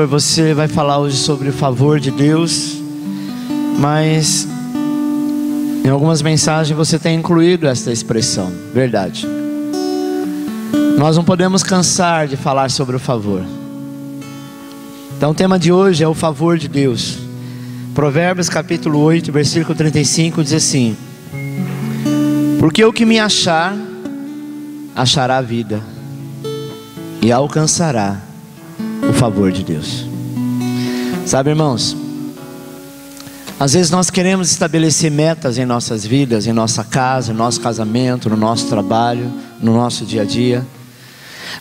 Você vai falar hoje sobre o favor de Deus, mas em algumas mensagens você tem incluído essa expressão, verdade. Nós não podemos cansar de falar sobre o favor. Então o tema de hoje é o favor de Deus. Provérbios capítulo 8, versículo 35 diz assim: porque o que me achar, achará a vida e alcançará o favor de Deus. Sabe, irmãos, às vezes nós queremos estabelecer metas em nossas vidas, em nossa casa, no nosso casamento, no nosso trabalho, no nosso dia a dia.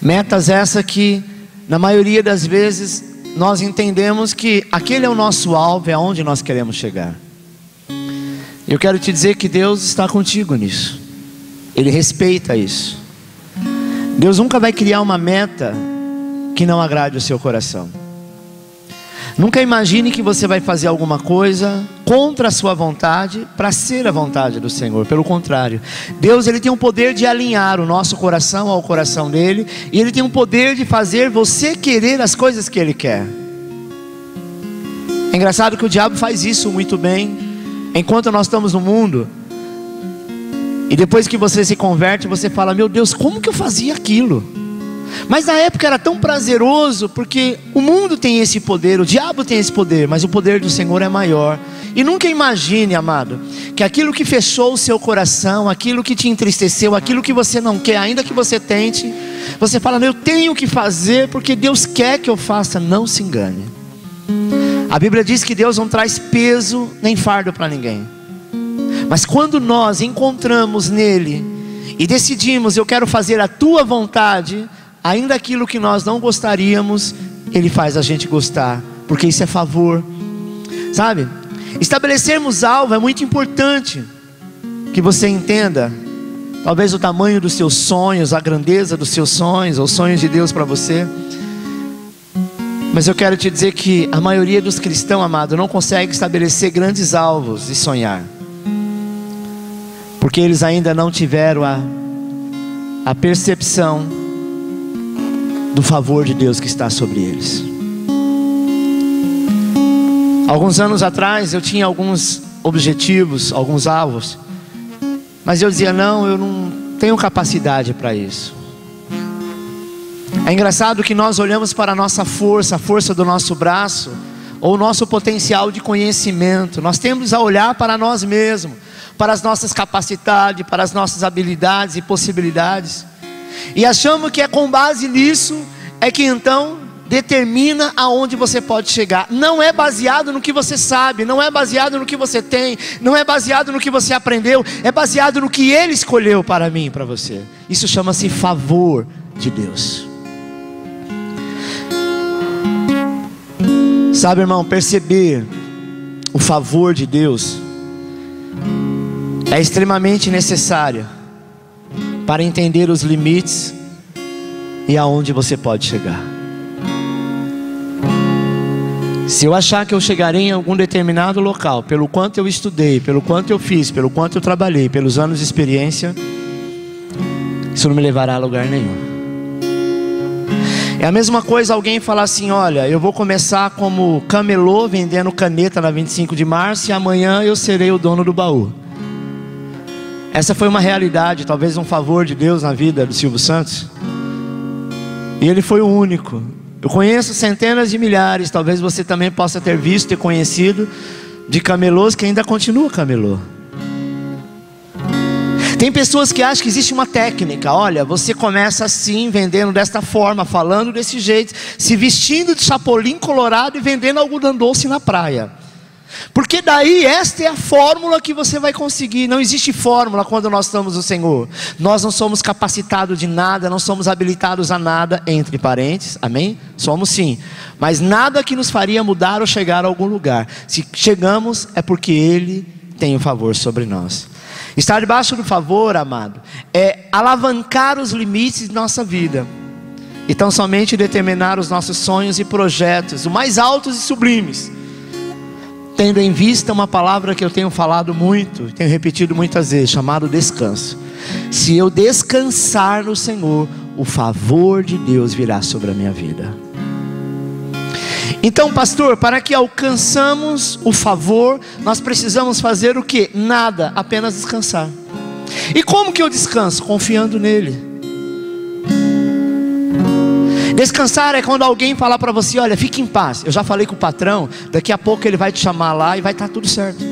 Metas essas que, na maioria das vezes, nós entendemos que aquele é o nosso alvo, é aonde nós queremos chegar. Eu quero te dizer que Deus está contigo nisso. Ele respeita isso. Deus nunca vai criar uma meta que não agrade o seu coração. Nunca imagine que você vai fazer alguma coisa contra a sua vontade para ser a vontade do Senhor. Pelo contrário, Deus, ele tem o poder de alinhar o nosso coração ao coração dele, e ele tem o poder de fazer você querer as coisas que ele quer. É engraçado que o diabo faz isso muito bem. Enquanto nós estamos no mundo, e depois que você se converte, você fala: meu Deus, como que eu fazia aquilo? Mas na época era tão prazeroso, porque o mundo tem esse poder, o diabo tem esse poder, mas o poder do Senhor é maior. E nunca imagine, amado, que aquilo que fechou o seu coração, aquilo que te entristeceu, aquilo que você não quer, ainda que você tente, você fala: eu tenho que fazer porque Deus quer que eu faça. Não se engane. A Bíblia diz que Deus não traz peso nem fardo para ninguém. Mas quando nós encontramos nele e decidimos: eu quero fazer a tua vontade, ainda aquilo que nós não gostaríamos, ele faz a gente gostar, porque isso é favor. Sabe, estabelecermos alvo é muito importante. Que você entenda, talvez o tamanho dos seus sonhos, a grandeza dos seus sonhos, ou sonhos de Deus para você. Mas eu quero te dizer que a maioria dos cristãos, amado, não consegue estabelecer grandes alvos e sonhar, porque eles ainda não tiveram a percepção do favor de Deus que está sobre eles. Alguns anos atrás eu tinha alguns objetivos, alguns alvos, mas eu dizia: não, eu não tenho capacidade para isso. É engraçado que nós olhamos para a nossa força, a força do nosso braço, ou o nosso potencial de conhecimento. Nós temos a olhar para nós mesmos, para as nossas capacidades, para as nossas habilidades e possibilidades, e achamos que é com base nisso é que então determina aonde você pode chegar. Não é baseado no que você sabe, não é baseado no que você tem, não é baseado no que você aprendeu, é baseado no que Ele escolheu para mim e para você. Isso chama-se favor de Deus. Sabe, irmão, perceber o favor de Deus é extremamente necessário para entender os limites e aonde você pode chegar. Se eu achar que eu chegarei em algum determinado local, pelo quanto eu estudei, pelo quanto eu fiz, pelo quanto eu trabalhei, pelos anos de experiência, isso não me levará a lugar nenhum. É a mesma coisa alguém falar assim: olha, eu vou começar como camelô vendendo caneta na 25 de março, e amanhã eu serei o dono do baú. Essa foi uma realidade, talvez um favor de Deus na vida do Silvio Santos, e ele foi o único. Eu conheço centenas de milhares, talvez você também possa ter visto e conhecido, de camelôs que ainda continua camelô. Tem pessoas que acham que existe uma técnica. Olha, você começa assim, vendendo desta forma, falando desse jeito, se vestindo de chapolim colorado e vendendo algodão doce na praia, porque daí esta é a fórmula que você vai conseguir. Não existe fórmula quando nós estamos no Senhor. Nós não somos capacitados de nada, não somos habilitados a nada, entre parênteses, amém? Somos sim, mas nada que nos faria mudar ou chegar a algum lugar. Se chegamos é porque Ele tem o favor sobre nós. Estar debaixo do favor, amado, é alavancar os limites de nossa vida, e tão somente determinar os nossos sonhos e projetos, os mais altos e sublimes, tendo em vista uma palavra que eu tenho falado muito, tenho repetido muitas vezes, chamado descanso. Se eu descansar no Senhor, o favor de Deus virá sobre a minha vida. Então, pastor, para que alcançamos o favor, nós precisamos fazer o quê? Nada, apenas descansar. E como que eu descanso? Confiando nele. Descansar é quando alguém falar para você: olha, fique em paz, eu já falei com o patrão, daqui a pouco ele vai te chamar lá e vai estar tudo certo.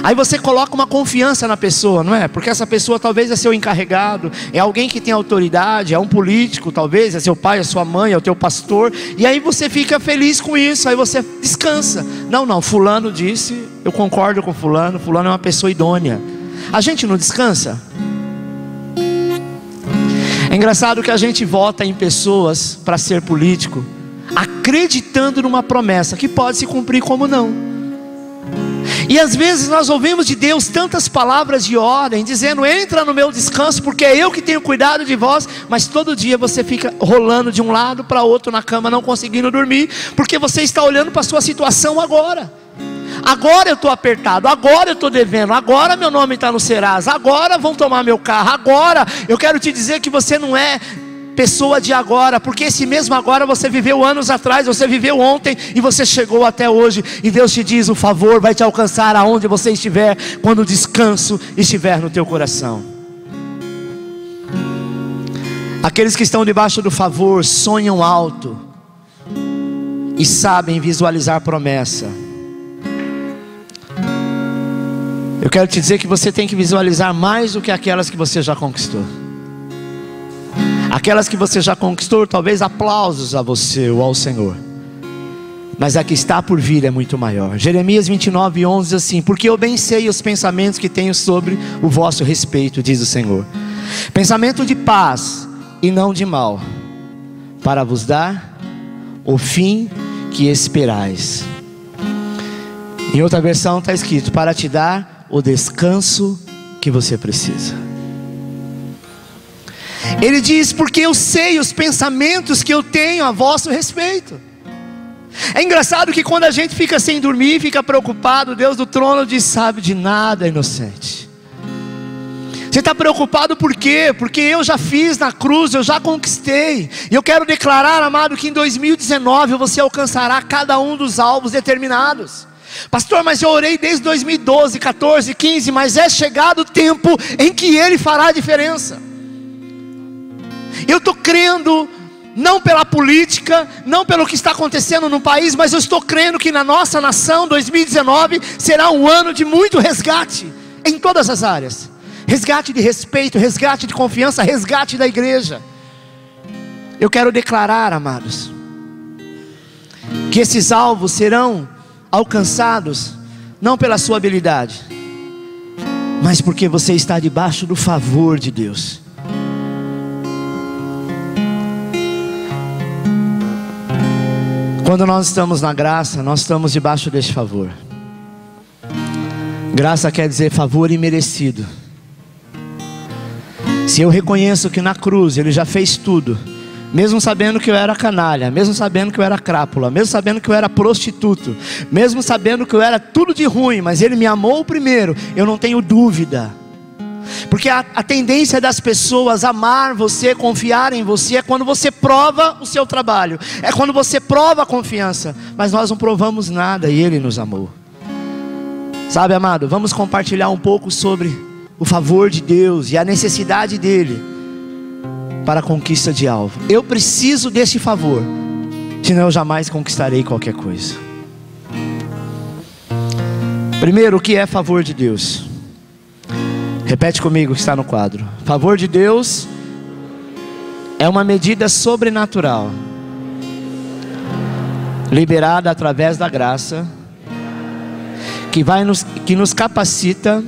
Aí você coloca uma confiança na pessoa, não é? Porque essa pessoa talvez é seu encarregado, é alguém que tem autoridade, é um político talvez, é seu pai, é sua mãe, é o teu pastor. E aí você fica feliz com isso, aí você descansa. Não, fulano disse, eu concordo com fulano, fulano é uma pessoa idônea. A gente não descansa? É engraçado que a gente vota em pessoas para ser político, acreditando numa promessa que pode se cumprir como não. E às vezes nós ouvimos de Deus tantas palavras de ordem, dizendo: entra no meu descanso, porque é eu que tenho cuidado de vós. Mas todo dia você fica rolando de um lado para outro na cama, não conseguindo dormir, porque você está olhando para a sua situação agora. Agora eu estou apertado, agora eu estou devendo, agora meu nome está no Serasa, agora vão tomar meu carro, agora. Eu quero te dizer que você não é pessoa de agora, porque esse mesmo agora você viveu anos atrás, você viveu ontem e você chegou até hoje. E Deus te diz: o favor vai te alcançar aonde você estiver, quando o descanso estiver no teu coração. Aqueles que estão debaixo do favor sonham alto e sabem visualizar promessa. Eu quero te dizer que você tem que visualizar mais do que aquelas que você já conquistou. Aquelas que você já conquistou, talvez aplausos a você ou ao Senhor, mas a que está por vir é muito maior. Jeremias 29:11 diz assim: porque eu bem sei os pensamentos que tenho sobre o vosso respeito, diz o Senhor, pensamento de paz e não de mal, para vos dar o fim que esperais. Em outra versão está escrito: para te dar o descanso que você precisa. Ele diz: porque eu sei os pensamentos que eu tenho a vosso respeito. É engraçado que quando a gente fica sem dormir, fica preocupado, Deus do trono diz: sabe de nada, inocente. Você está preocupado por quê? Porque eu já fiz na cruz, eu já conquistei. E eu quero declarar, amado, que em 2019 você alcançará cada um dos alvos determinados. Pastor, mas eu orei desde 2012, 14, 15, mas é chegado o tempo em que Ele fará a diferença. Eu estou crendo, não pela política, não pelo que está acontecendo no país, mas eu estou crendo que na nossa nação 2019 será um ano de muito resgate, em todas as áreas. Resgate de respeito, resgate de confiança, resgate da igreja. Eu quero declarar, amados, que esses alvos serão alcançados, não pela sua habilidade, mas porque você está debaixo do favor de Deus. Quando nós estamos na graça, nós estamos debaixo deste favor. Graça quer dizer favor imerecido. Se eu reconheço que na cruz Ele já fez tudo, mesmo sabendo que eu era canalha, mesmo sabendo que eu era crápula, mesmo sabendo que eu era prostituto, mesmo sabendo que eu era tudo de ruim, mas Ele me amou primeiro, eu não tenho dúvida. Porque a tendência das pessoas amar você, confiar em você, é quando você prova o seu trabalho, é quando você prova a confiança. Mas nós não provamos nada e Ele nos amou. Sabe, amado, vamos compartilhar um pouco sobre o favor de Deus e a necessidade dEle para a conquista de alvo. Eu preciso desse favor, senão eu jamais conquistarei qualquer coisa. Primeiro, o que é favor de Deus? Repete comigo que está no quadro. Favor de Deus é uma medida sobrenatural, liberada através da graça, que nos capacita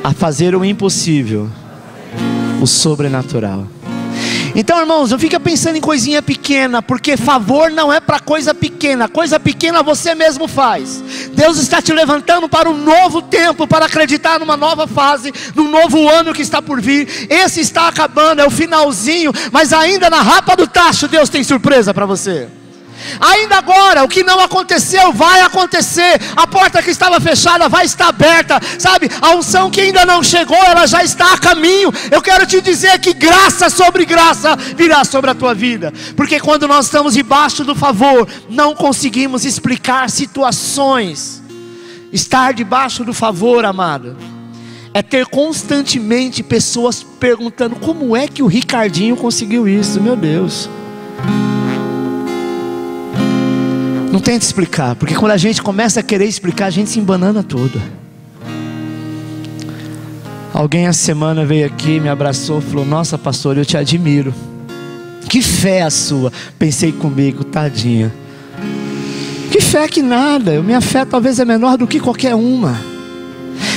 a fazer o impossível, o sobrenatural. Então, irmãos, não fica pensando em coisinha pequena, porque favor não é para coisa pequena. Coisa pequena você mesmo faz. Deus está te levantando para um novo tempo, para acreditar numa nova fase, num novo ano que está por vir. Esse está acabando, é o finalzinho, mas ainda na rapa do tacho Deus tem surpresa para você. Ainda agora, o que não aconteceu vai acontecer. A porta que estava fechada vai estar aberta, sabe? A unção que ainda não chegou, ela já está a caminho. Eu quero te dizer que graça sobre graça virá sobre a tua vida, porque quando nós estamos debaixo do favor, não conseguimos explicar situações. Estar debaixo do favor, amado, é ter constantemente pessoas perguntando: como é que o Ricardinho conseguiu isso? Meu Deus. Não tenta explicar, porque quando a gente começa a querer explicar, a gente se embanana todo. Alguém essa semana veio aqui, me abraçou, falou: nossa pastor, eu te admiro. Que fé a sua. Pensei comigo: tadinha, que fé que nada. Minha fé talvez é menor do que qualquer uma.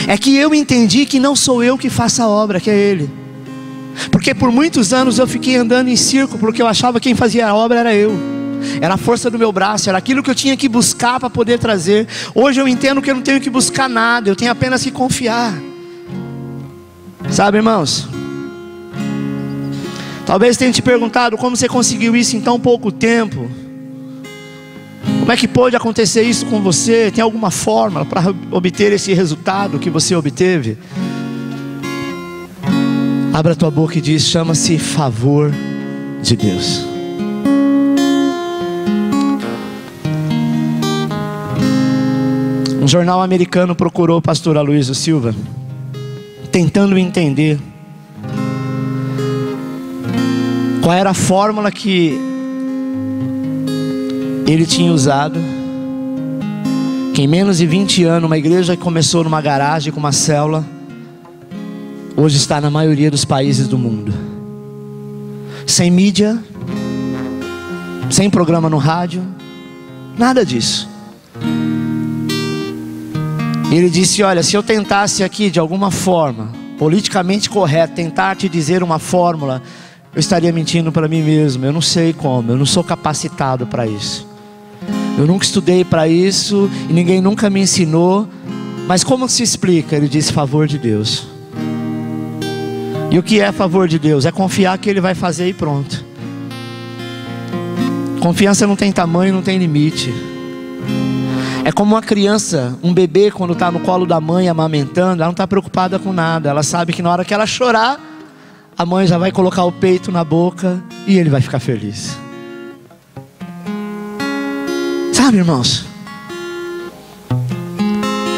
É que eu entendi que não sou eu que faço a obra, que é Ele. Porque por muitos anos eu fiquei andando em círculo, porque eu achava que quem fazia a obra era eu. Era a força do meu braço, era aquilo que eu tinha que buscar para poder trazer. Hoje eu entendo que eu não tenho que buscar nada, eu tenho apenas que confiar. Sabe, irmãos? Talvez tenha te perguntado: como você conseguiu isso em tão pouco tempo? Como é que pôde acontecer isso com você? Tem alguma fórmula para obter esse resultado que você obteve? Abra a tua boca e diz: chama-se favor de Deus. Um jornal americano procurou o pastor Aloysio Silva, tentando entender qual era a fórmula que ele tinha usado, que em menos de 20 anos, uma igreja que começou numa garagem com uma célula, hoje está na maioria dos países do mundo. Sem mídia, sem programa no rádio, nada disso. Ele disse: olha, se eu tentasse aqui de alguma forma, politicamente correto, tentar te dizer uma fórmula, eu estaria mentindo para mim mesmo. Eu não sei como, eu não sou capacitado para isso. Eu nunca estudei para isso e ninguém nunca me ensinou. Mas como se explica? Ele disse: favor de Deus. E o que é favor de Deus? É confiar que Ele vai fazer e pronto. Confiança não tem tamanho, não tem limite. É como uma criança, um bebê, quando está no colo da mãe amamentando, ela não está preocupada com nada. Ela sabe que na hora que ela chorar, a mãe já vai colocar o peito na boca e ele vai ficar feliz. Sabe, irmãos?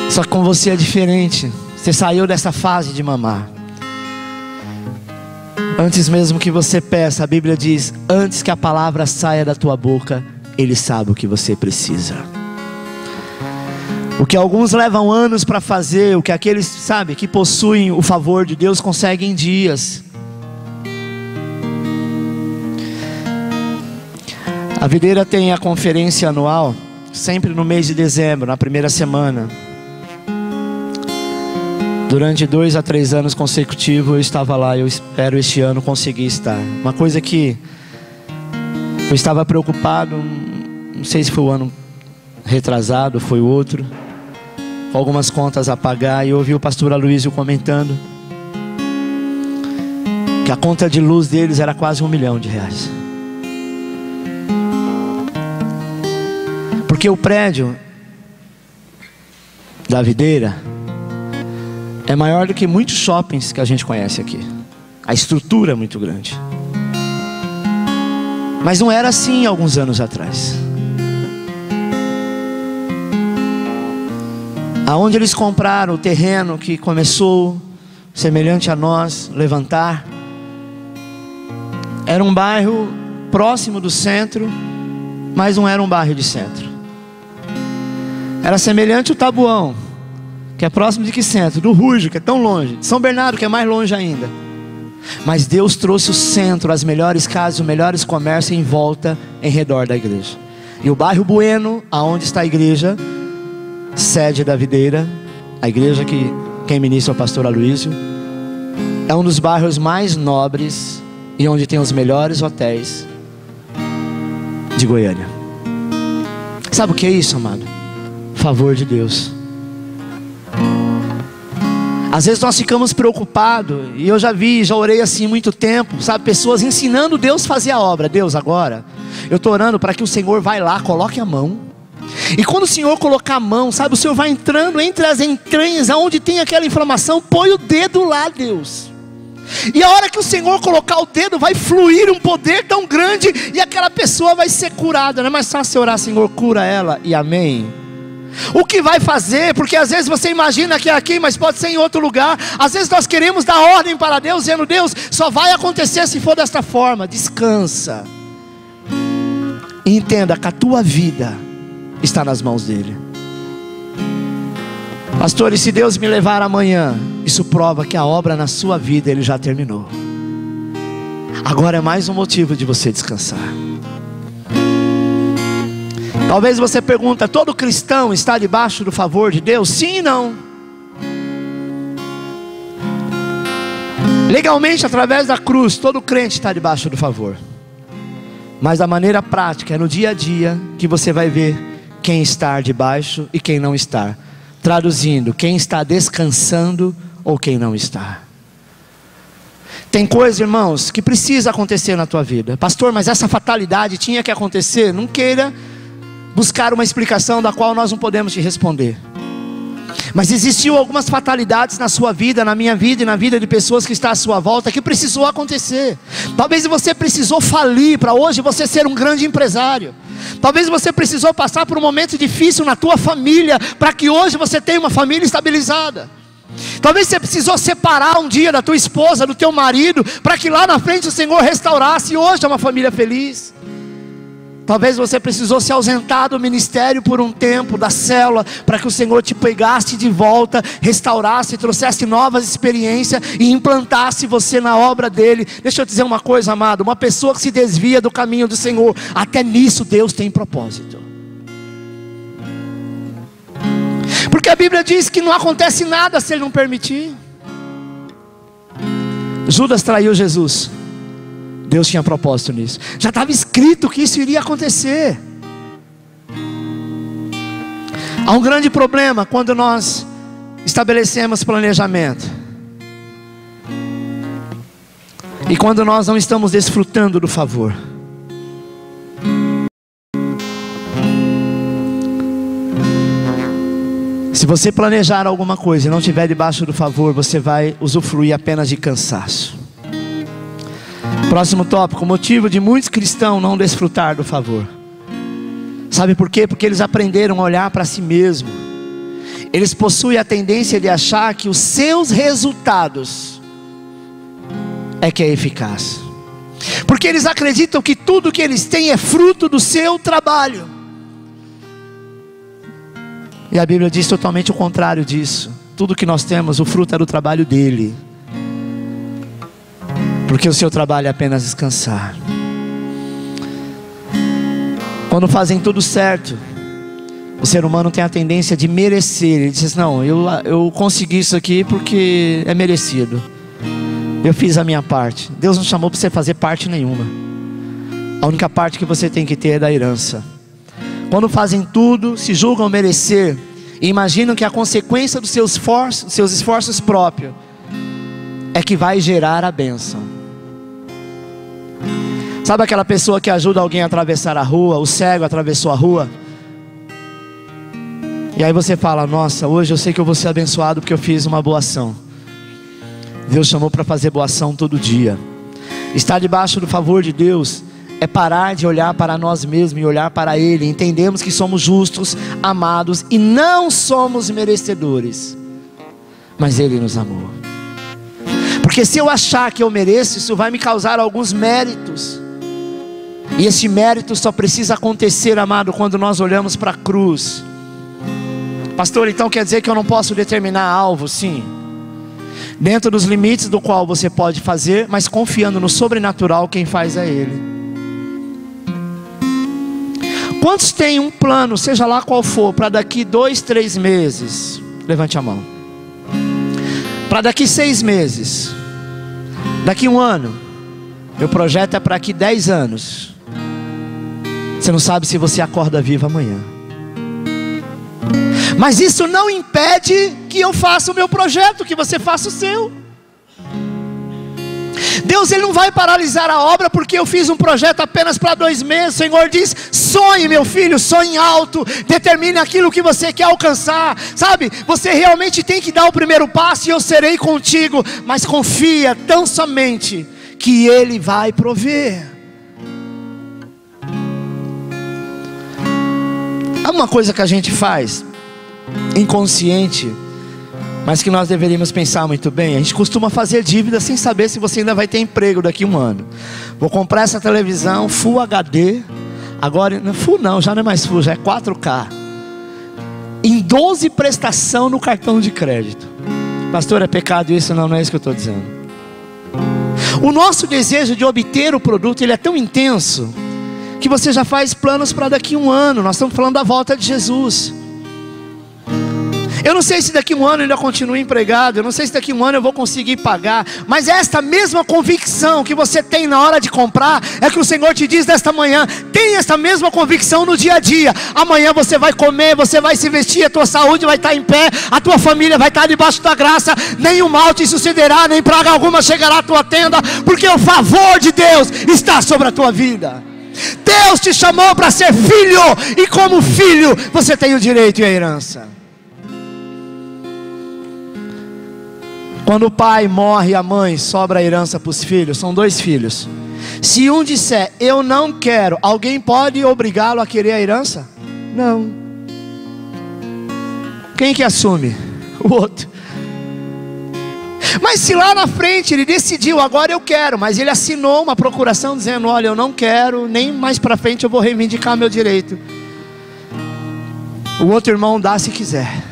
Só que com você é diferente. Você saiu dessa fase de mamar. Antes mesmo que você peça, a Bíblia diz: antes que a palavra saia da tua boca, Ele sabe o que você precisa. O que alguns levam anos para fazer, o que aqueles, sabe, que possuem o favor de Deus conseguem em dias. A videira tem a conferência anual, sempre no mês de dezembro, na primeira semana. Durante 2 a 3 anos consecutivos eu estava lá. Eu espero este ano conseguir estar. Uma coisa que eu estava preocupado, não sei se foi o ano retrasado, foi o outro, com algumas contas a pagar, e eu ouvi o pastor Aloysio comentando que a conta de luz deles era quase R$1 milhão. Porque o prédio da videira é maior do que muitos shoppings que a gente conhece aqui. A estrutura é muito grande. Mas não era assim alguns anos atrás. Aonde eles compraram o terreno que começou, semelhante a nós, levantar, era um bairro próximo do centro, mas não era um bairro de centro. Era semelhante ao Tabuão, que é próximo de que centro? Do Rujo, que é tão longe. De São Bernardo, que é mais longe ainda. Mas Deus trouxe o centro, as melhores casas, os melhores comércios em volta, em redor da igreja. E o bairro Bueno, aonde está a igreja, sede da videira, a igreja que quem ministra é o pastor Aloysio, é um dos bairros mais nobres e onde tem os melhores hotéis de Goiânia. Sabe o que é isso, amado? Favor de Deus. Às vezes nós ficamos preocupados, e eu já orei assim muito tempo, sabe, pessoas ensinando Deus a fazer a obra. Deus, agora, eu estou orando para que o Senhor vai lá, coloque a mão. E quando o Senhor colocar a mão, sabe, o Senhor vai entrando entre as entranhas, aonde tem aquela inflamação, põe o dedo lá, Deus. E a hora que o Senhor colocar o dedo, vai fluir um poder tão grande, e aquela pessoa vai ser curada. Não é mais fácil orar, Senhor, cura ela, e amém. O que vai fazer, porque às vezes você imagina que é aqui, mas pode ser em outro lugar. Às vezes nós queremos dar ordem para Deus, dizendo: Deus, só vai acontecer se for desta forma. Descansa e entenda que a tua vida está nas mãos dele. Pastor, e se Deus me levar amanhã? Isso prova que a obra na sua vida ele já terminou. Agora é mais um motivo de você descansar. Talvez você pergunta: todo cristão está debaixo do favor de Deus? Sim e não. Legalmente, através da cruz, todo crente está debaixo do favor. Mas da maneira prática, é no dia a dia que você vai ver quem está debaixo e quem não está. Traduzindo, quem está descansando ou quem não está. Tem coisa, irmãos, que precisa acontecer na tua vida. Pastor, mas essa fatalidade tinha que acontecer? Não queira buscar uma explicação da qual nós não podemos te responder. Mas existiu algumas fatalidades na sua vida, na minha vida e na vida de pessoas que estão à sua volta, que precisou acontecer. Talvez você precisou falir para hoje você ser um grande empresário. Talvez você precisou passar por um momento difícil na tua família, para que hoje você tenha uma família estabilizada. Talvez você precisou separar um dia da tua esposa, do teu marido, para que lá na frente o Senhor restaurasse e hoje é uma família feliz. Talvez você precisou se ausentar do ministério por um tempo, da célula, para que o Senhor te pegasse de volta, restaurasse, trouxesse novas experiências e implantasse você na obra dele. Deixa eu dizer uma coisa, amado: uma pessoa que se desvia do caminho do Senhor, até nisso Deus tem propósito. Porque a Bíblia diz que não acontece nada se ele não permitir. Judas traiu Jesus. Deus tinha propósito nisso. Já estava escrito que isso iria acontecer. Há um grande problema quando nós estabelecemos planejamento e quando nós não estamos desfrutando do favor. Se você planejar alguma coisa e não estiver debaixo do favor, você vai usufruir apenas de cansaço. Próximo tópico: motivo de muitos cristãos não desfrutar do favor. Sabe por quê? Porque eles aprenderam a olhar para si mesmo. Eles possuem a tendência de achar que os seus resultados é que é eficaz. Porque eles acreditam que tudo que eles têm é fruto do seu trabalho. E a Bíblia diz totalmente o contrário disso. Tudo que nós temos, o fruto é do trabalho dele. Porque o seu trabalho é apenas descansar. Quando fazem tudo certo, o ser humano tem a tendência de merecer. Ele diz: não, eu consegui isso aqui porque é merecido. Eu fiz a minha parte. Deus não chamou para você fazer parte nenhuma. A única parte que você tem que ter é da herança. Quando fazem tudo, se julgam merecer e imaginam que a consequência dos seus esforços próprios é que vai gerar a bênção. Sabe aquela pessoa que ajuda alguém a atravessar a rua? O cego atravessou a rua. E aí você fala: nossa, hoje eu sei que eu vou ser abençoado porque eu fiz uma boa ação. Deus chamou para fazer boa ação todo dia. Estar debaixo do favor de Deus é parar de olhar para nós mesmos e olhar para Ele. Entendemos que somos justos, amados e não somos merecedores, mas Ele nos amou. Porque se eu achar que eu mereço, isso vai me causar alguns méritos. E esse mérito só precisa acontecer, amado, quando nós olhamos para a cruz. Pastor, então quer dizer que eu não posso determinar alvo? Sim, dentro dos limites do qual você pode fazer, mas confiando no sobrenatural, quem faz é Ele. Quantos têm um plano, seja lá qual for, para daqui 2, 3 meses? Levante a mão. Para daqui 6 meses, daqui 1 ano. Meu projeto é para daqui 10 anos. Você não sabe se você acorda vivo amanhã. Mas isso não impede que eu faça o meu projeto, que você faça o seu. Deus, Ele não vai paralisar a obra porque eu fiz um projeto apenas para 2 meses. O Senhor diz: sonhe, meu filho, sonhe alto, determine aquilo que você quer alcançar, sabe? Você realmente tem que dar o primeiro passo e eu serei contigo, mas confia tão somente que Ele vai prover. Há uma coisa que a gente faz inconsciente, mas que nós deveríamos pensar muito bem. A gente costuma fazer dívida sem saber se você ainda vai ter emprego daqui a 1 ano. Vou comprar essa televisão Full HD. Agora, Full não, já não é mais Full, já é 4K. Em 12 prestação no cartão de crédito. Pastor, é pecado isso? Não, não é isso que eu estou dizendo. O nosso desejo de obter o produto, ele é tão intenso, que você já faz planos para daqui a 1 ano. Nós estamos falando da volta de Jesus. Eu não sei se daqui a 1 ano eu ainda continuo empregado, eu não sei se daqui a 1 ano eu vou conseguir pagar, mas esta mesma convicção que você tem na hora de comprar, é que o Senhor te diz nesta manhã: tem esta mesma convicção no dia a dia. Amanhã você vai comer, você vai se vestir, a tua saúde vai estar em pé, a tua família vai estar debaixo da graça, nenhum mal te sucederá, nem praga alguma chegará à tua tenda, porque o favor de Deus está sobre a tua vida. Deus te chamou para ser filho, e como filho você tem o direito e a herança. Quando o pai morre e a mãe, sobra a herança para os filhos. São 2 filhos. Se um disser: eu não quero, alguém pode obrigá-lo a querer a herança? Não. Quem que assume? O outro. Mas se lá na frente ele decidiu: agora eu quero, mas ele assinou uma procuração dizendo: olha, eu não quero, nem mais para frente eu vou reivindicar meu direito, o outro irmão dá se quiser.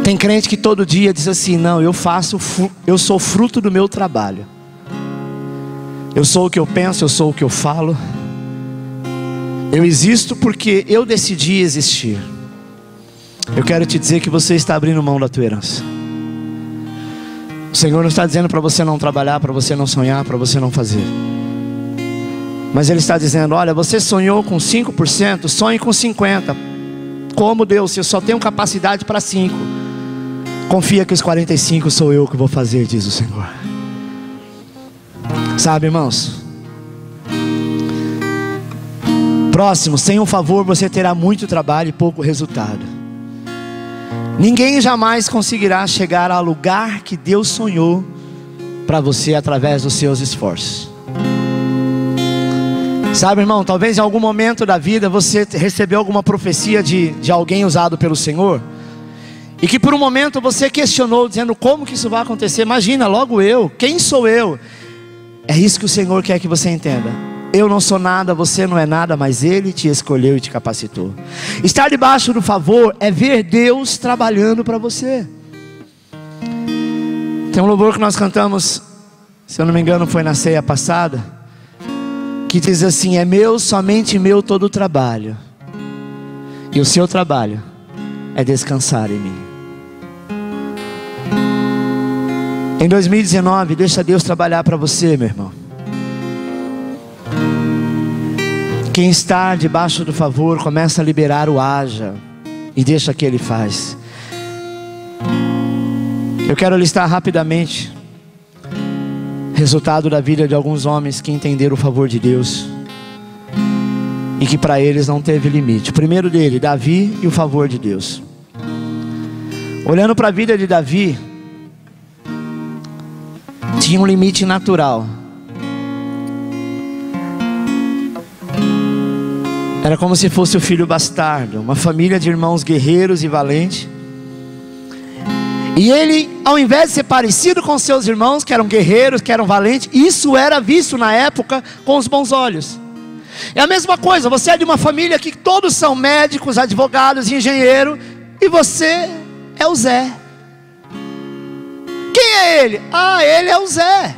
Tem crente que todo dia diz assim: não, eu sou fruto do meu trabalho. Eu sou o que eu penso, eu sou o que eu falo. Eu existo porque eu decidi existir. Eu quero te dizer que você está abrindo mão da tua herança. O Senhor não está dizendo para você não trabalhar, para você não sonhar, para você não fazer. Mas Ele está dizendo: olha, você sonhou com 5%, sonhe com 50%. Como Deus, se eu só tenho capacidade para 5%, confia que os 45 sou eu que vou fazer, diz o Senhor. Sabe, irmãos? Próximo: sem o favor você terá muito trabalho e pouco resultado. Ninguém jamais conseguirá chegar ao lugar que Deus sonhou para você através dos seus esforços. Sabe, irmão, talvez em algum momento da vida você recebeu alguma profecia de alguém usado pelo Senhor, e que por um momento você questionou, dizendo: como que isso vai acontecer? Imagina, logo eu, quem sou eu? É isso que o Senhor quer que você entenda. Eu não sou nada, você não é nada, mas Ele te escolheu e te capacitou. Estar debaixo do favor é ver Deus trabalhando para você. Tem um louvor que nós cantamos, se eu não me engano foi na ceia passada, que diz assim: é meu, somente meu todo o trabalho, e o seu trabalho é descansar em mim. Em 2019, deixa Deus trabalhar para você, meu irmão. Quem está debaixo do favor começa a liberar o haja e deixa que Ele faz. Eu quero listar rapidamente resultado da vida de alguns homens que entenderam o favor de Deus e que para eles não teve limite. O primeiro dele, Davi e o favor de Deus. Olhando para a vida de Davi, tinha um limite natural. Era como se fosse o filho bastardo, uma família de irmãos guerreiros e valentes. E ele, ao invés de ser parecido com seus irmãos, que eram guerreiros, que eram valentes, isso era visto na época com os bons olhos. É a mesma coisa, você é de uma família que todos são médicos, advogados, engenheiros, e você é o Zé. Quem é ele? Ah, ele é o Zé.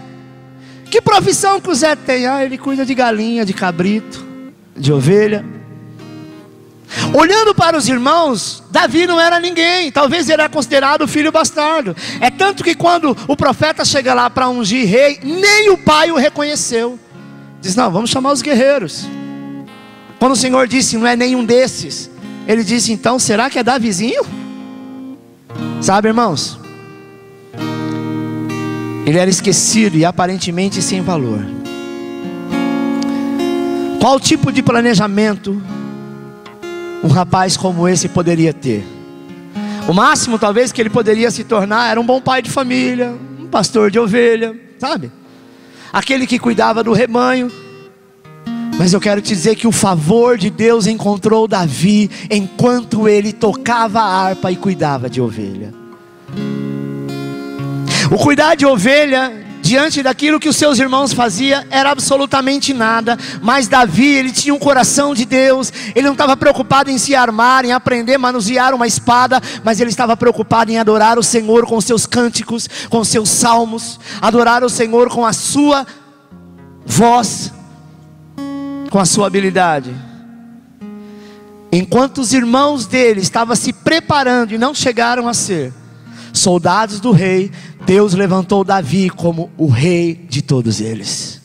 Que profissão que o Zé tem? Ah, ele cuida de galinha, de cabrito, de ovelha. Olhando para os irmãos, Davi não era ninguém. Talvez ele era considerado o filho bastardo. É tanto que quando o profeta chega lá para ungir rei, nem o pai o reconheceu. Diz: não, vamos chamar os guerreiros. Quando o Senhor disse: não é nenhum desses, ele disse: então será que é Davizinho? Sabe, irmãos, ele era esquecido e aparentemente sem valor. Qual tipo de planejamento um rapaz como esse poderia ter? O máximo talvez que ele poderia se tornar era um bom pai de família, um pastor de ovelha, sabe? Aquele que cuidava do rebanho. Mas eu quero te dizer que o favor de Deus encontrou Davi enquanto ele tocava a harpa e cuidava de ovelha. O cuidar de ovelha, diante daquilo que os seus irmãos faziam, era absolutamente nada. Mas Davi, ele tinha um coração de Deus. Ele não estava preocupado em se armar, em aprender a manusear uma espada, mas ele estava preocupado em adorar o Senhor com seus cânticos, com seus salmos. Adorar o Senhor com a sua voz, com a sua habilidade. Enquanto os irmãos dele estavam se preparando e não chegaram a ser soldados do rei, Deus levantou Davi como o rei de todos eles.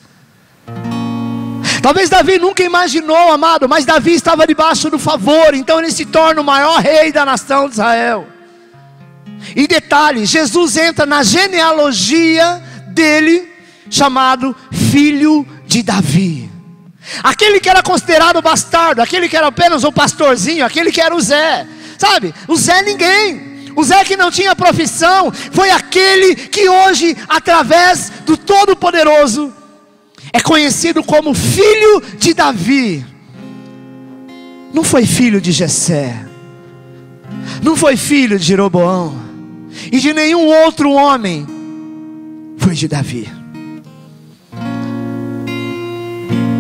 Talvez Davi nunca imaginou, amado, mas Davi estava debaixo do favor, então ele se torna o maior rei da nação de Israel. E detalhe, Jesus entra na genealogia dele, chamado filho de Davi. Aquele que era considerado bastardo, aquele que era apenas um pastorzinho, aquele que era o Zé, sabe? O Zé ninguém. O Zé que não tinha profissão, foi aquele que hoje, através do Todo-Poderoso, é conhecido como filho de Davi. Não foi filho de Jessé, não foi filho de Jeroboão, e de nenhum outro homem, foi de Davi.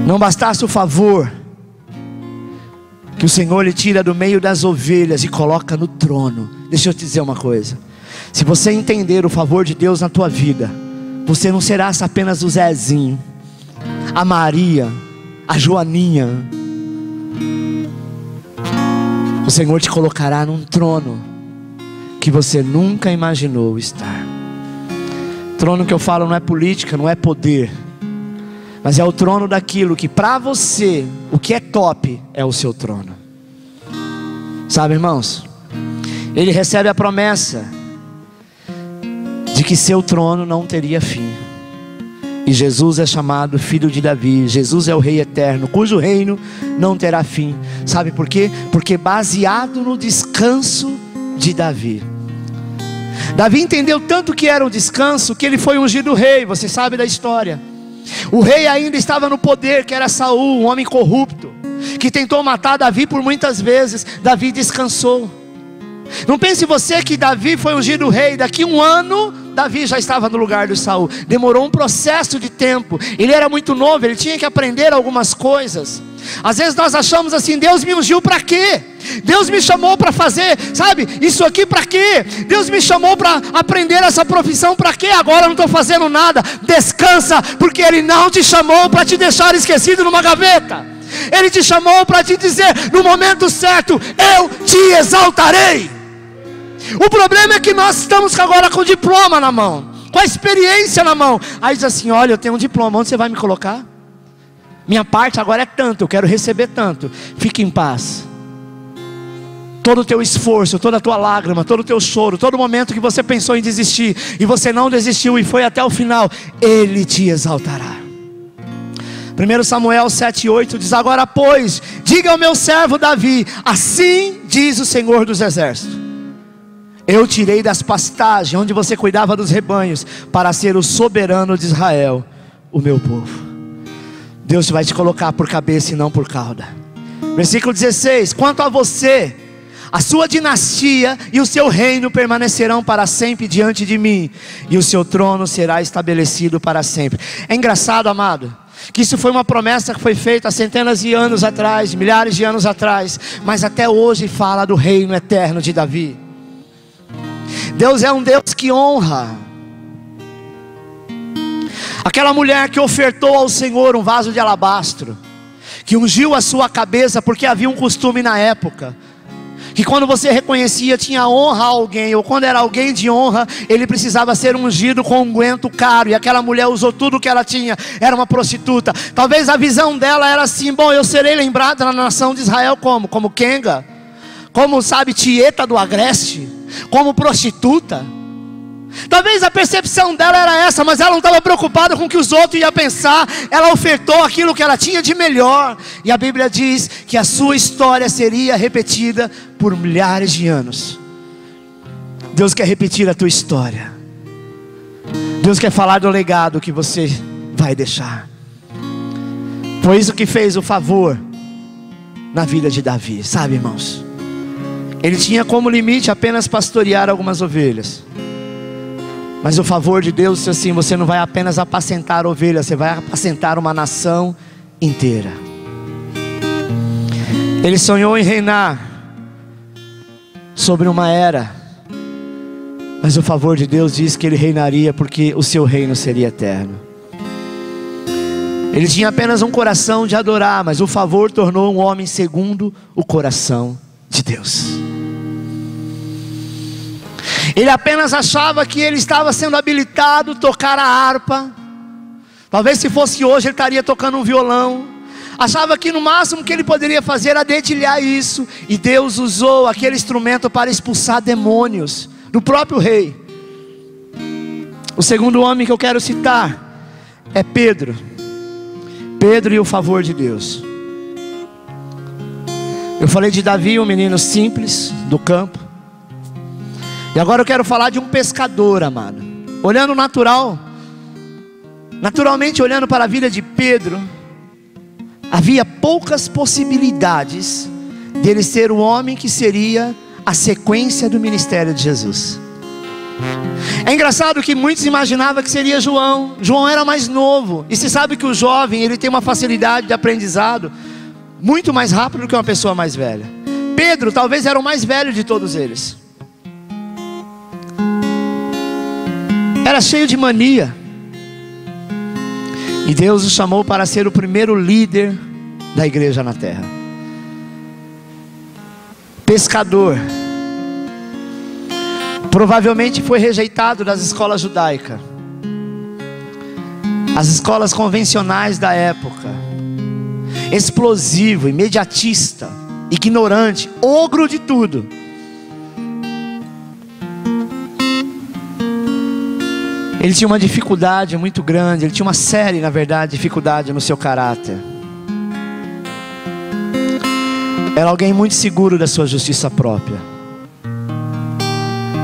Não bastasse o favor que o Senhor lhe tira do meio das ovelhas e coloca no trono. Deixa eu te dizer uma coisa: se você entender o favor de Deus na tua vida, você não será apenas o Zezinho, a Maria, a Joaninha. O Senhor te colocará num trono que você nunca imaginou estar. Trono que eu falo não é política, não é poder, mas é o trono daquilo que para você, o que é top, é o seu trono. Sabe, irmãos, ele recebe a promessa de que seu trono não teria fim. E Jesus é chamado filho de Davi. Jesus é o rei eterno, cujo reino não terá fim. Sabe por quê? Porque baseado no descanso de Davi. Davi entendeu tanto que era o descanso, que ele foi ungido rei. Você sabe da história. O rei ainda estava no poder, que era Saul, um homem corrupto, que tentou matar Davi por muitas vezes. Davi descansou. Não pense você que Davi foi ungido rei, daqui um ano Davi já estava no lugar de Saul. Demorou um processo de tempo. Ele era muito novo, ele tinha que aprender algumas coisas. Às vezes nós achamos assim: Deus me ungiu para quê? Deus me chamou para fazer, sabe, isso aqui para quê? Deus me chamou para aprender essa profissão para quê? Agora eu não estou fazendo nada. Descansa, porque Ele não te chamou para te deixar esquecido numa gaveta. Ele te chamou para te dizer no momento certo: eu te exaltarei. O problema é que nós estamos agora com o diploma na mão, com a experiência na mão. Aí diz assim: olha, eu tenho um diploma, onde você vai me colocar? Minha parte agora é tanto, eu quero receber tanto. Fique em paz. Todo o teu esforço, toda a tua lágrima, todo o teu choro, todo o momento que você pensou em desistir e você não desistiu e foi até o final, Ele te exaltará. 1 Samuel 7,8 diz: agora pois, diga ao meu servo Davi, assim diz o Senhor dos exércitos: eu tirei das pastagens onde você cuidava dos rebanhos, para ser o soberano de Israel, o meu povo. Deus vai te colocar por cabeça e não por cauda. Versículo 16: quanto a você, a sua dinastia e o seu reino permanecerão para sempre diante de mim, e o seu trono será estabelecido para sempre. É engraçado, amado, que isso foi uma promessa que foi feita há centenas de anos atrás, milhares de anos atrás, mas até hoje fala do reino eterno de Davi. Deus é um Deus que honra. Aquela mulher que ofertou ao Senhor um vaso de alabastro, que ungiu a sua cabeça, porque havia um costume na época, que quando você reconhecia, tinha honra a alguém, ou quando era alguém de honra, ele precisava ser ungido com um unguento caro, e aquela mulher usou tudo o que ela tinha, era uma prostituta. Talvez a visão dela era assim: bom, eu serei lembrada na nação de Israel como Kenga, como, sabe, tieta do agreste, como prostituta. Talvez a percepção dela era essa, mas ela não estava preocupada com o que os outros iam pensar. Ela ofertou aquilo que ela tinha de melhor. E a Bíblia diz que a sua história seria repetida por milhares de anos. Deus quer repetir a tua história. Deus quer falar do legado que você vai deixar. Foi isso que fez o favor na vida de Davi, sabe, irmãos? Ele tinha como limite apenas pastorear algumas ovelhas. Mas o favor de Deus disse assim: você não vai apenas apacentar ovelhas, você vai apacentar uma nação inteira. Ele sonhou em reinar sobre uma era, mas o favor de Deus diz que ele reinaria porque o seu reino seria eterno. Ele tinha apenas um coração de adorar, mas o favor tornou um homem segundo o coração de Deus. Ele apenas achava que ele estava sendo habilitado a tocar a harpa. Talvez se fosse hoje ele estaria tocando um violão. Achava que no máximo que ele poderia fazer era dedilhar isso. E Deus usou aquele instrumento para expulsar demônios do próprio rei. O segundo homem que eu quero citar é Pedro. Pedro e o favor de Deus. Eu falei de Davi, um menino simples do campo. E agora eu quero falar de um pescador, amado. Olhando naturalmente olhando para a vida de Pedro, havia poucas possibilidades dele ser o homem que seria a sequência do ministério de Jesus. É engraçado que muitos imaginavam que seria João. João era mais novo. E se sabe que o jovem, ele tem uma facilidade de aprendizado muito mais rápido do que uma pessoa mais velha. Pedro talvez era o mais velho de todos eles. Era cheio de mania. E Deus o chamou para ser o primeiro líder da igreja na terra. Pescador. Provavelmente foi rejeitado das escolas judaicas, as escolas convencionais da época. Explosivo, imediatista, ignorante, ogro de tudo. Ele tinha uma dificuldade muito grande. Ele tinha uma série, na verdade, dificuldade no seu caráter. Era alguém muito seguro da sua justiça própria.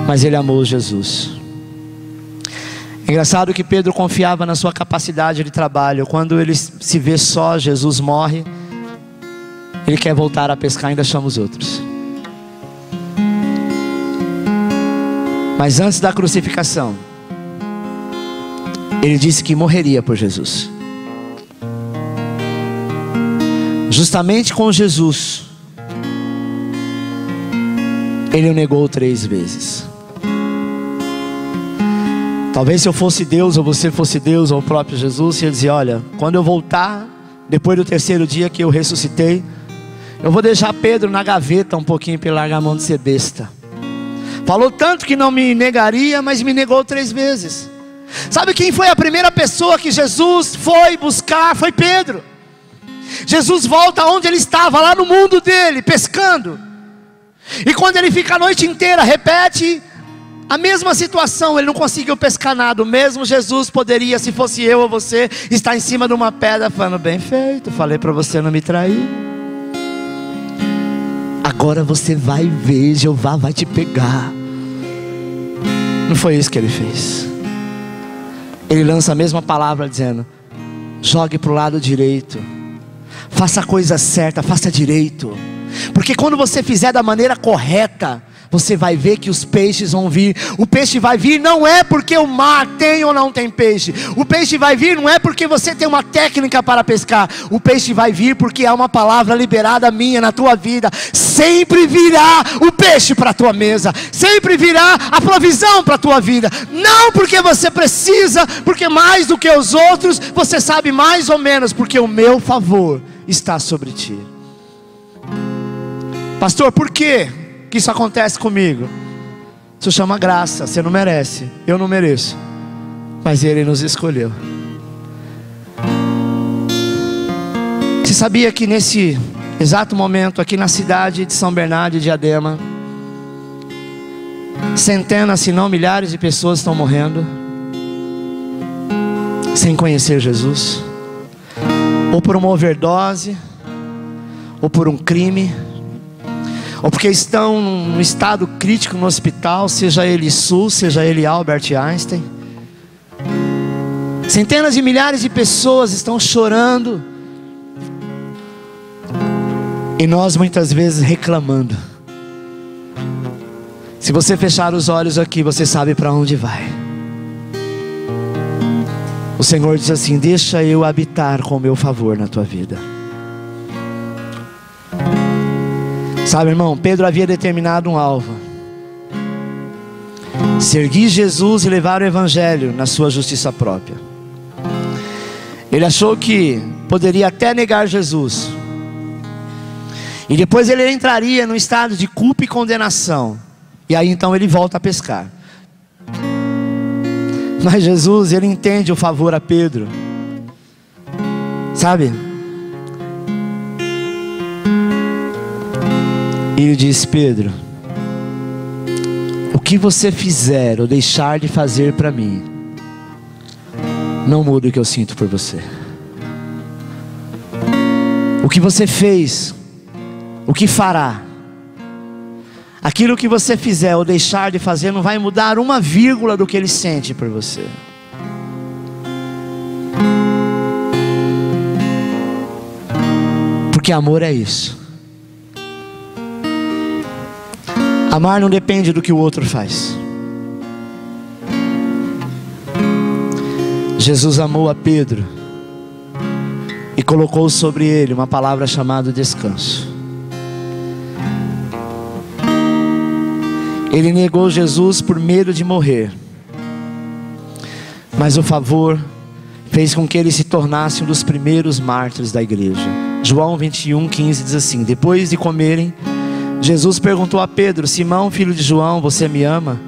Mas ele amou Jesus. Engraçado que Pedro confiava na sua capacidade de trabalho. Quando ele se vê só, Jesus morre, ele quer voltar a pescar e ainda chama os outros. Mas antes da crucificação, ele disse que morreria por Jesus. Justamente com Jesus, ele o negou 3 vezes. Talvez se eu fosse Deus, ou você fosse Deus, ou o próprio Jesus, ia dizer: olha, quando eu voltar, depois do 3º dia que eu ressuscitei, eu vou deixar Pedro na gaveta um pouquinho para ele largar a mão de ser besta. Falou tanto que não me negaria, mas me negou 3 vezes. Sabe quem foi a primeira pessoa que Jesus foi buscar? Foi Pedro. Jesus volta onde ele estava, lá no mundo dele, pescando. E quando ele fica a noite inteira, repete a mesma situação. Ele não conseguiu pescar nada. O mesmo Jesus poderia, se fosse eu ou você, estar em cima de uma pedra falando: bem feito, falei para você não me trair. Agora você vai ver, Jeová vai te pegar. Não foi isso que ele fez. Ele lança a mesma palavra dizendo: jogue para o lado direito, faça a coisa certa, faça direito. Porque quando você fizer da maneira correta, você vai ver que os peixes vão vir. O peixe vai vir não é porque o mar tem ou não tem peixe. O peixe vai vir não é porque você tem uma técnica para pescar. O peixe vai vir porque há uma palavra liberada minha na tua vida. Sempre virá o peixe para a tua mesa. Sempre virá a provisão para a tua vida. Não porque você precisa, porque mais do que os outros, você sabe mais ou menos, porque o meu favor está sobre ti. Pastor, por quê que isso acontece comigo? Isso chama graça. Você não merece, eu não mereço, mas Ele nos escolheu. Você sabia que nesse exato momento, aqui na cidade de São Bernardo de Diadema, centenas, se não milhares de pessoas estão morrendo sem conhecer Jesus, ou por uma overdose, ou por um crime, ou porque estão num estado crítico no hospital, seja ele SUS, seja ele Albert Einstein. Centenas de milhares de pessoas estão chorando, e nós muitas vezes reclamando. Se você fechar os olhos aqui, você sabe para onde vai. O Senhor diz assim: deixa eu habitar com o meu favor na tua vida. Sabe, irmão, Pedro havia determinado um alvo: seguir Jesus e levar o Evangelho na sua justiça própria. Ele achou que poderia até negar Jesus, e depois ele entraria no estado de culpa e condenação, e aí então ele volta a pescar. Mas Jesus, ele entende o favor a Pedro, sabe? E ele diz: Pedro, o que você fizer ou deixar de fazer para mim, não muda o que eu sinto por você. O que você fez, o que fará, aquilo que você fizer ou deixar de fazer, não vai mudar uma vírgula do que ele sente por você. Porque amor é isso. Amar não depende do que o outro faz. Jesus amou a Pedro e colocou sobre ele uma palavra chamada descanso. Ele negou Jesus por medo de morrer, mas o favor fez com que ele se tornasse um dos primeiros mártires da igreja. João 21:15 diz assim: depois de comerem, Jesus perguntou a Pedro: Simão, filho de João, você me ama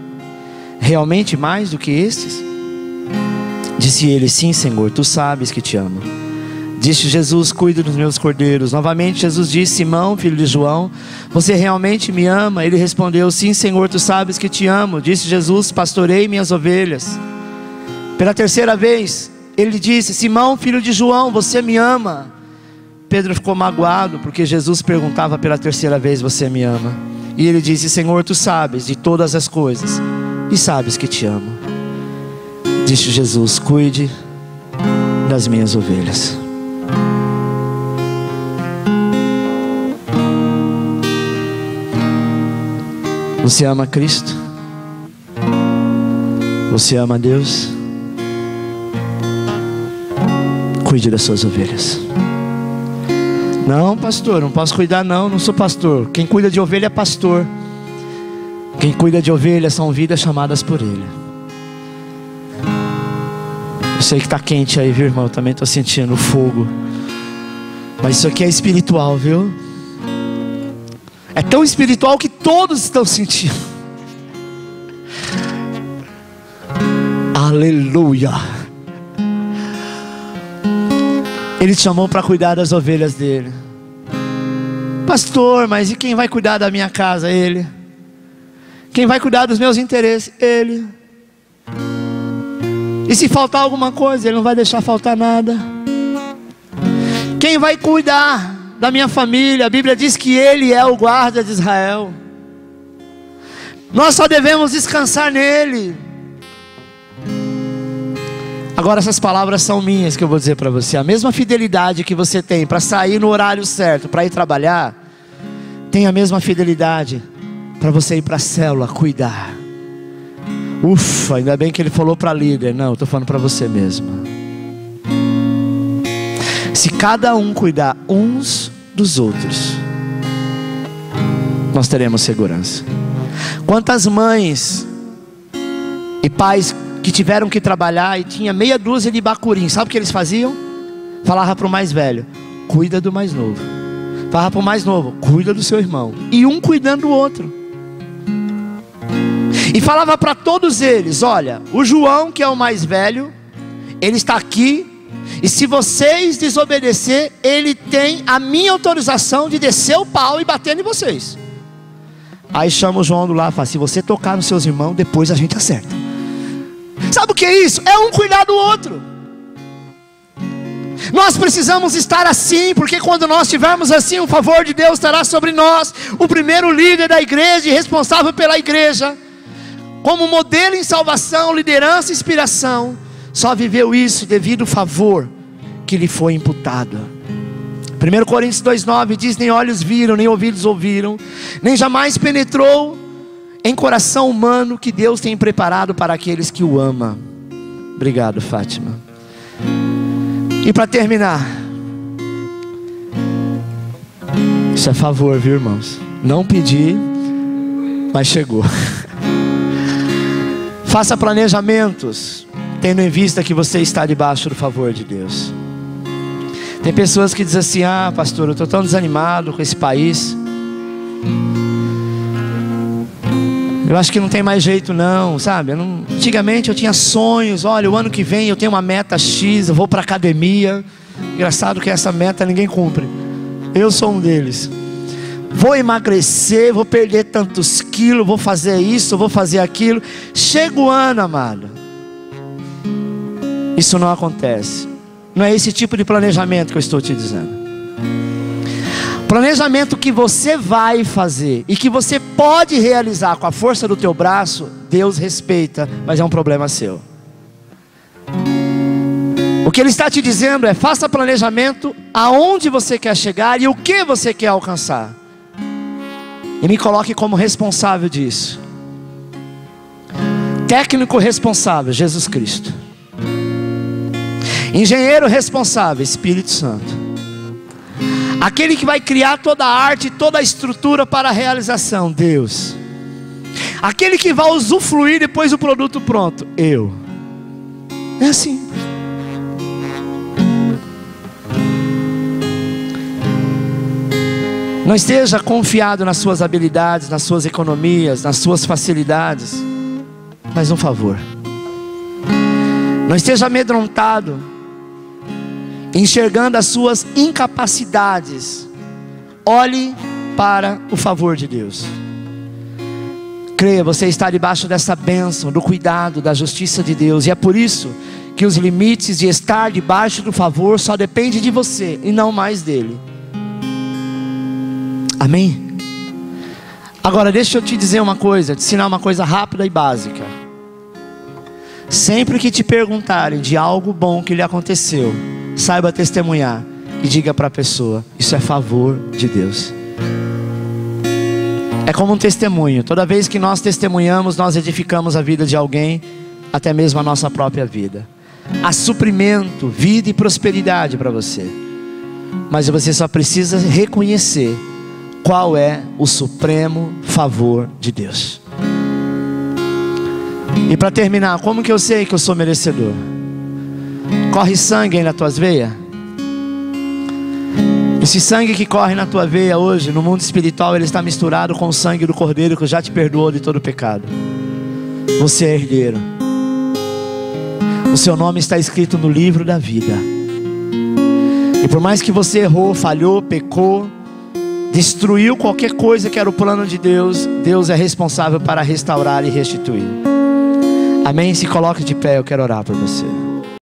realmente mais do que estes? Disse ele: sim, Senhor, tu sabes que te amo. Disse Jesus: cuide dos meus cordeiros. Novamente Jesus disse: Simão, filho de João, você realmente me ama? Ele respondeu: sim, Senhor, tu sabes que te amo. Disse Jesus: pastorei minhas ovelhas. Pela terceira vez ele disse: Simão, filho de João, você me ama? Pedro ficou magoado porque Jesus perguntava pela terceira vez: você me ama? E ele disse: Senhor, tu sabes de todas as coisas e sabes que te amo. Disse Jesus: cuide das minhas ovelhas. Você ama Cristo? Você ama Deus? Cuide das suas ovelhas. Não, pastor, não posso cuidar não, não sou pastor. Quem cuida de ovelha é pastor. Quem cuida de ovelha são vidas chamadas por Ele. Eu sei que está quente aí, viu, irmão? Eu também estou sentindo o fogo. Mas isso aqui é espiritual, viu? É tão espiritual que todos estão sentindo. Aleluia. Ele te chamou para cuidar das ovelhas dele. Pastor, mas e quem vai cuidar da minha casa? Ele. Quem vai cuidar dos meus interesses? Ele. E se faltar alguma coisa, Ele não vai deixar faltar nada. Quem vai cuidar da minha família? A Bíblia diz que Ele é o guarda de Israel. Nós só devemos descansar nele. Agora essas palavras são minhas que eu vou dizer para você. A mesma fidelidade que você tem para sair no horário certo, para ir trabalhar, tem a mesma fidelidade para você ir para a célula cuidar. Ufa, ainda bem que ele falou para líder. Não, eu estou falando para você mesmo. Se cada um cuidar uns dos outros, nós teremos segurança. Quantas mães e pais que tiveram que trabalhar e tinha meia dúzia de bacurim, sabe o que eles faziam? Falava para o mais velho: cuida do mais novo. Falava para o mais novo: cuida do seu irmão. E um cuidando do outro. E falava para todos eles: olha, o João, que é o mais velho, ele está aqui E se vocês desobedecer, Ele tem a minha autorização de descer o pau e bater em vocês. Aí chama o João do lado e fala: se você tocar nos seus irmãos, depois a gente acerta. Sabe o que é isso? É um cuidar do outro. Nós precisamos estar assim, porque quando nós estivermos assim, o favor de Deus estará sobre nós. O primeiro líder da igreja e responsável pela igreja, como modelo em salvação, liderança e inspiração, só viveu isso devido ao favor que lhe foi imputado. 1 Coríntios 2,9 diz: nem olhos viram, nem ouvidos ouviram, nem jamais penetrou em coração humano que Deus tem preparado para aqueles que o amam. Obrigado, Fátima. E para terminar, isso é favor, viu, irmãos? Não pedi, mas chegou. Faça planejamentos, tendo em vista que você está debaixo do favor de Deus. Tem pessoas que dizem assim: ah, pastor, eu estou tão desanimado com esse país, eu acho que não tem mais jeito não, sabe? Antigamente eu tinha sonhos, olha, o ano que vem eu tenho uma meta X, eu vou para academia. Engraçado que essa meta ninguém cumpre. Eu sou um deles. Vou emagrecer, vou perder tantos quilos, vou fazer isso, vou fazer aquilo. Chega o ano, amado, isso não acontece. Não é esse tipo de planejamento que eu estou te dizendo. Planejamento que você vai fazer e que você pode realizar com a força do teu braço, Deus respeita, mas é um problema seu. O que Ele está te dizendo é: faça planejamento aonde você quer chegar e o que você quer alcançar, e me coloque como responsável disso. Técnico responsável, Jesus Cristo. Engenheiro responsável, Espírito Santo. Aquele que vai criar toda a arte, toda a estrutura para a realização, Deus. Aquele que vai usufruir depois do produto pronto, eu. É assim. Não esteja confiado nas suas habilidades, nas suas economias, nas suas facilidades, mas um favor. Não esteja amedrontado, enxergando as suas incapacidades. Olhe para o favor de Deus. Creia, você está debaixo dessa bênção, do cuidado, da justiça de Deus. E é por isso que os limites de estar debaixo do favor só dependem de você e não mais dele. Amém? Agora deixa eu te dizer uma coisa, te ensinar uma coisa rápida e básica. Sempre que te perguntarem de algo bom que lhe aconteceu, saiba testemunhar e diga para a pessoa: isso é favor de Deus. É como um testemunho. Toda vez que nós testemunhamos, nós edificamos a vida de alguém, até mesmo a nossa própria vida. Há suprimento, vida e prosperidade para você, mas você só precisa reconhecer qual é o supremo favor de Deus. E para terminar, como que eu sei que eu sou merecedor? Corre sangue aí nas tuas veias? Esse sangue que corre na tua veia hoje, no mundo espiritual, ele está misturado com o sangue do Cordeiro que já te perdoou de todo o pecado. Você é herdeiro. O seu nome está escrito no livro da vida. E por mais que você errou, falhou, pecou, destruiu qualquer coisa que era o plano de Deus, Deus é responsável para restaurar e restituir. Amém? Se coloque de pé, eu quero orar por você.